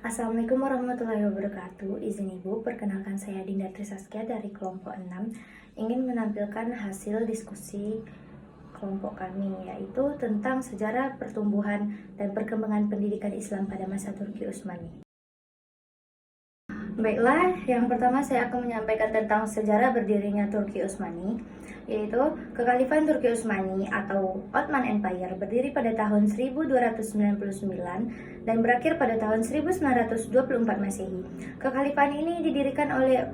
Assalamualaikum warahmatullahi wabarakatuh. Izin Ibu, perkenalkan saya Dinda Trisaskia dari kelompok 6. Ingin menampilkan hasil diskusi kelompok kami, yaitu tentang sejarah pertumbuhan dan perkembangan pendidikan Islam pada masa Turki Utsmani. Baiklah, yang pertama saya akan menyampaikan tentang sejarah berdirinya Turki Utsmani, yaitu Kekhalifahan Turki Utsmani atau Ottoman Empire berdiri pada tahun 1299 dan berakhir pada tahun 1924 Masehi. Kekhalifahan ini didirikan oleh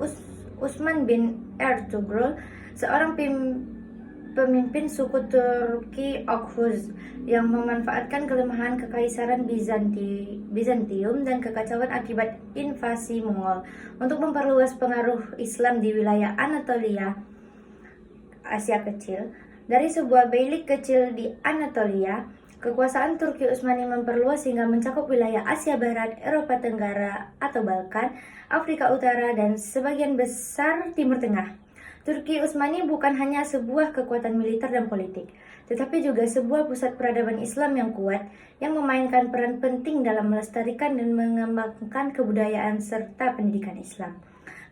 Utsman bin Ertugrul, seorang pemimpin suku Turki Oghuz yang memanfaatkan kelemahan kekaisaran Bizantium dan kekacauan akibat invasi Mongol untuk memperluas pengaruh Islam di wilayah Anatolia, Asia Kecil. Dari sebuah beylik kecil di Anatolia, kekuasaan Turki Utsmani memperluas hingga mencakup wilayah Asia Barat, Eropa Tenggara atau Balkan, Afrika Utara, dan sebagian besar Timur Tengah. Turki Utsmani bukan hanya sebuah kekuatan militer dan politik, tetapi juga sebuah pusat peradaban Islam yang kuat, yang memainkan peran penting dalam melestarikan dan mengembangkan kebudayaan serta pendidikan Islam.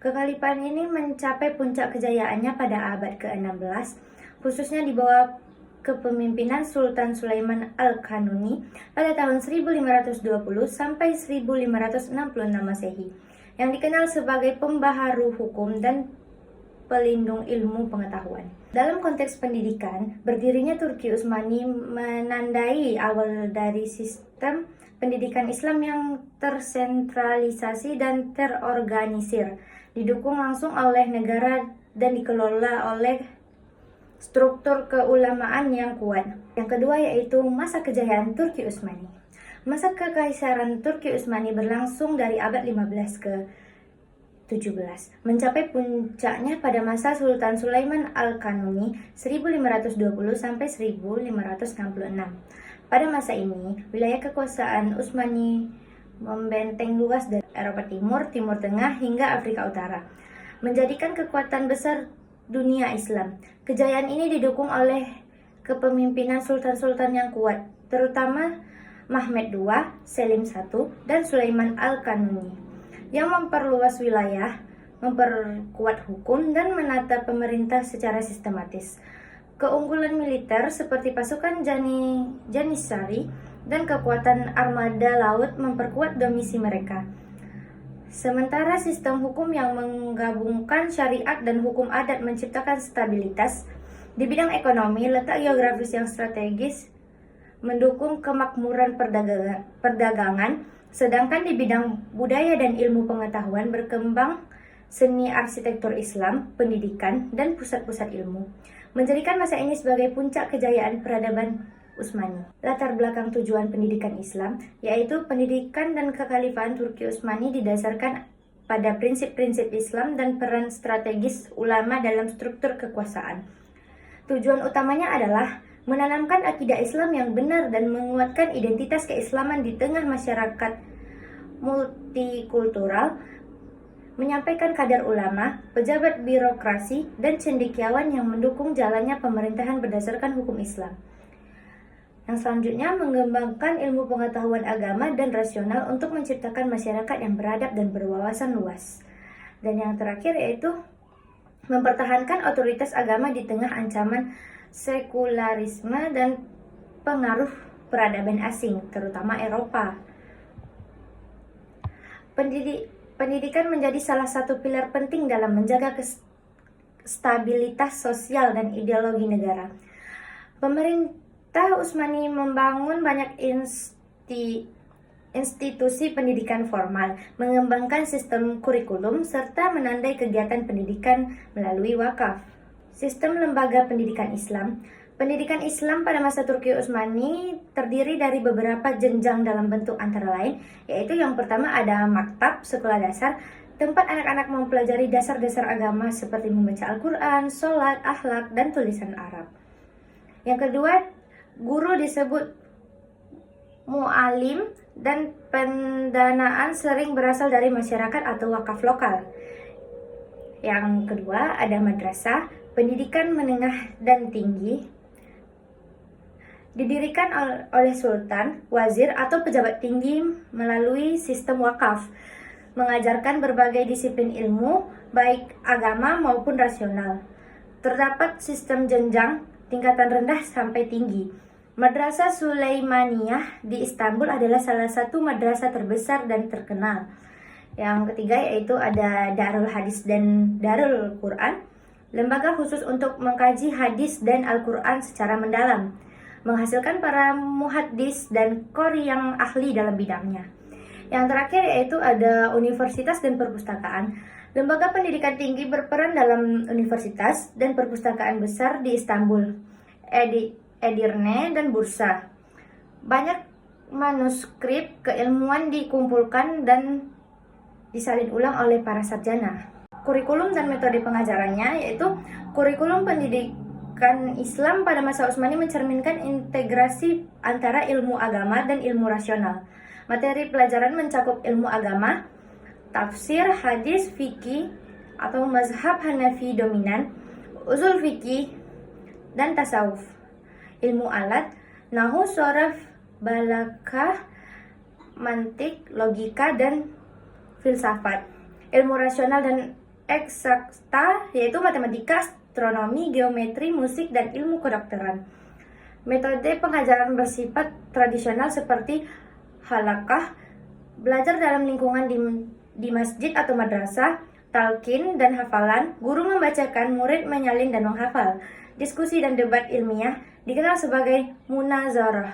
Kekhalifahan ini mencapai puncak kejayaannya pada abad ke-16, khususnya di bawah kepemimpinan Sultan Sulaiman Al-Kanuni pada tahun 1520 sampai 1566 Masehi, yang dikenal sebagai pembaharu hukum dan pelindung ilmu pengetahuan. Dalam konteks pendidikan, berdirinya Turki Utsmani menandai awal dari sistem pendidikan Islam yang tersentralisasi dan terorganisir, didukung langsung oleh negara dan dikelola oleh struktur keulamaan yang kuat. Yang kedua yaitu masa kejayaan Turki Utsmani. Masa kekaisaran Turki Utsmani berlangsung dari abad 15 ke 17, mencapai puncaknya pada masa Sultan Sulaiman Al-Kanuni 1520 sampai 1566. Pada masa ini, wilayah kekuasaan Utsmani membenteng luas dari Eropa Timur, Timur Tengah hingga Afrika Utara, menjadikan kekuatan besar dunia Islam. Kejayaan ini didukung oleh kepemimpinan sultan-sultan yang kuat, terutama Mehmed II, Selim I, dan Sulaiman Al-Kanuni, yang memperluas wilayah, memperkuat hukum, dan menata pemerintah secara sistematis. Keunggulan militer seperti pasukan Janissary dan kekuatan armada laut memperkuat domisi mereka. Sementara sistem hukum yang menggabungkan syariat dan hukum adat menciptakan stabilitas. Di bidang ekonomi, letak geografis yang strategis mendukung kemakmuran perdagangan, sedangkan di bidang budaya dan ilmu pengetahuan berkembang seni arsitektur Islam, pendidikan, dan pusat-pusat ilmu, menjadikan masa ini sebagai puncak kejayaan peradaban Utsmani. Latar belakang tujuan pendidikan Islam, yaitu pendidikan dan kekhalifahan Turki Utsmani didasarkan pada prinsip-prinsip Islam dan peran strategis ulama dalam struktur kekuasaan. Tujuan utamanya adalah menanamkan akidah Islam yang benar dan menguatkan identitas keislaman di tengah masyarakat multikultural, menyampaikan kadar ulama, pejabat birokrasi, dan cendekiawan yang mendukung jalannya pemerintahan berdasarkan hukum Islam. Yang selanjutnya, mengembangkan ilmu pengetahuan agama dan rasional untuk menciptakan masyarakat yang beradab dan berwawasan luas. Dan yang terakhir yaitu mempertahankan otoritas agama di tengah ancaman sekularisme dan pengaruh peradaban asing, terutama Eropa. Pendidikan menjadi salah satu pilar penting dalam menjaga stabilitas sosial dan ideologi negara. Pemerintah Utsmani membangun banyak institusi pendidikan formal, mengembangkan sistem kurikulum, serta menandai kegiatan pendidikan melalui wakaf. Sistem lembaga pendidikan Islam. Pendidikan Islam pada masa Turki Utsmani terdiri dari beberapa jenjang dalam bentuk antara lain, yaitu yang pertama ada maktab, sekolah dasar, tempat anak-anak mempelajari dasar-dasar agama seperti membaca Al-Quran, sholat, akhlak, dan tulisan Arab. Yang kedua, guru disebut mu'alim, dan pendanaan sering berasal dari masyarakat atau wakaf lokal. Yang kedua, ada madrasah, pendidikan menengah dan tinggi. didirikan oleh sultan, wazir, atau pejabat tinggi melalui sistem wakaf, mengajarkan berbagai disiplin ilmu, baik agama maupun rasional. Terdapat sistem jenjang, tingkatan rendah sampai tinggi. Madrasah Sulaimaniyah di Istanbul adalah salah satu madrasah terbesar dan terkenal. Yang ketiga yaitu ada Darul Hadis dan Darul Quran, lembaga khusus untuk mengkaji hadis dan Al-Quran secara mendalam, menghasilkan para muhaddis dan qori yang ahli dalam bidangnya. Yang terakhir yaitu ada universitas dan perpustakaan. Lembaga pendidikan tinggi berperan dalam universitas dan perpustakaan besar di Istanbul, Edirne, dan Bursa. Banyak manuskrip keilmuan dikumpulkan dan disalin ulang oleh para sarjana. Kurikulum dan metode pengajarannya yaitu kurikulum pendidikan Islam pada masa Utsmani mencerminkan integrasi antara ilmu agama dan ilmu rasional. Materi pelajaran mencakup ilmu agama, tafsir, hadis, fikih atau mazhab Hanafi dominan, usul fikih, dan tasawuf. Ilmu alat, nahwu, sharaf, balaghah, mantik, logika, dan filsafat. Ilmu rasional dan eksakta yaitu matematika, astronomi, geometri, musik, dan ilmu kedokteran. Metode pengajaran bersifat tradisional seperti halakah, belajar dalam lingkungan di masjid atau madrasah, talqin dan hafalan, guru membacakan, murid menyalin dan menghafal. Diskusi dan debat ilmiah dikenal sebagai munazarah.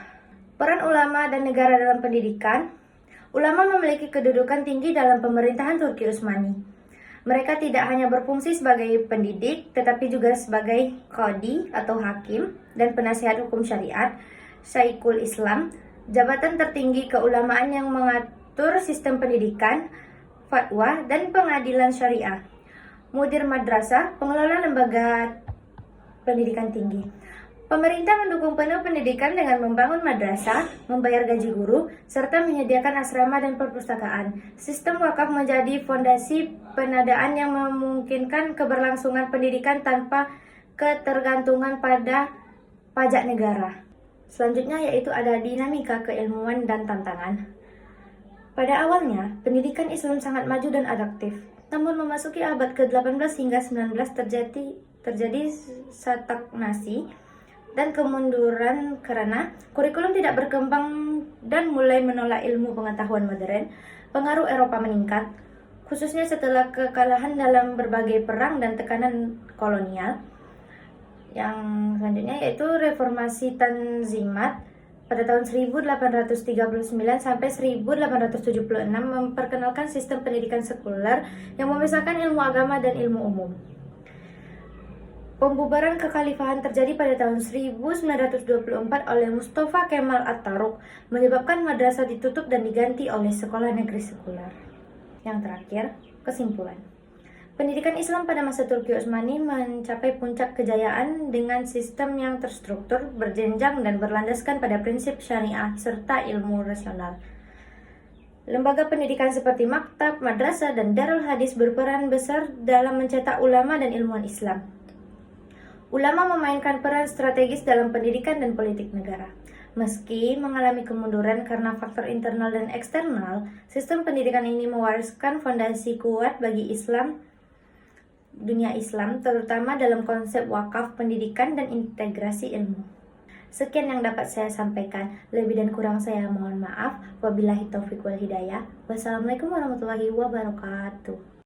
Peran ulama dan negara dalam pendidikan. Ulama memiliki kedudukan tinggi dalam pemerintahan Turki Utsmani. Mereka tidak hanya berfungsi sebagai pendidik, tetapi juga sebagai qadi atau hakim dan penasihat hukum syariat, Syekhul Islam, jabatan tertinggi keulamaan yang mengatur sistem pendidikan, fatwa, dan pengadilan syariah. Mudir madrasah, pengelola lembaga pendidikan tinggi. Pemerintah mendukung penuh pendidikan dengan membangun madrasah, membayar gaji guru, serta menyediakan asrama dan perpustakaan. Sistem wakaf menjadi fondasi penadaan yang memungkinkan keberlangsungan pendidikan tanpa ketergantungan pada pajak negara. Selanjutnya yaitu ada dinamika keilmuan dan tantangan. Pada awalnya, pendidikan Islam sangat maju dan adaptif. Namun memasuki abad ke-18 hingga 19 terjadi stagnasi dan kemunduran karena kurikulum tidak berkembang dan mulai menolak ilmu pengetahuan modern. Pengaruh Eropa meningkat, khususnya setelah kekalahan dalam berbagai perang dan tekanan kolonial. Yang selanjutnya yaitu reformasi Tanzimat pada tahun 1839 sampai 1876 memperkenalkan sistem pendidikan sekuler yang memisahkan ilmu agama dan ilmu umum. Pembubaran kekhalifahan terjadi pada tahun 1924 oleh Mustafa Kemal Atatürk, menyebabkan madrasah ditutup dan diganti oleh sekolah negeri sekuler. Yang terakhir, kesimpulan. Pendidikan Islam pada masa Turki Utsmani mencapai puncak kejayaan dengan sistem yang terstruktur, berjenjang, dan berlandaskan pada prinsip syariah serta ilmu rasional. Lembaga pendidikan seperti maktab, madrasah, dan darul hadis berperan besar dalam mencetak ulama dan ilmuwan Islam. Ulama memainkan peran strategis dalam pendidikan dan politik negara. Meski mengalami kemunduran karena faktor internal dan eksternal, sistem pendidikan ini mewariskan fondasi kuat bagi dunia Islam, terutama dalam konsep wakaf pendidikan dan integrasi ilmu. Sekian yang dapat saya sampaikan. Lebih dan kurang saya mohon maaf. Wabillahi taufiq wal hidayah. Wassalamualaikum warahmatullahi wabarakatuh.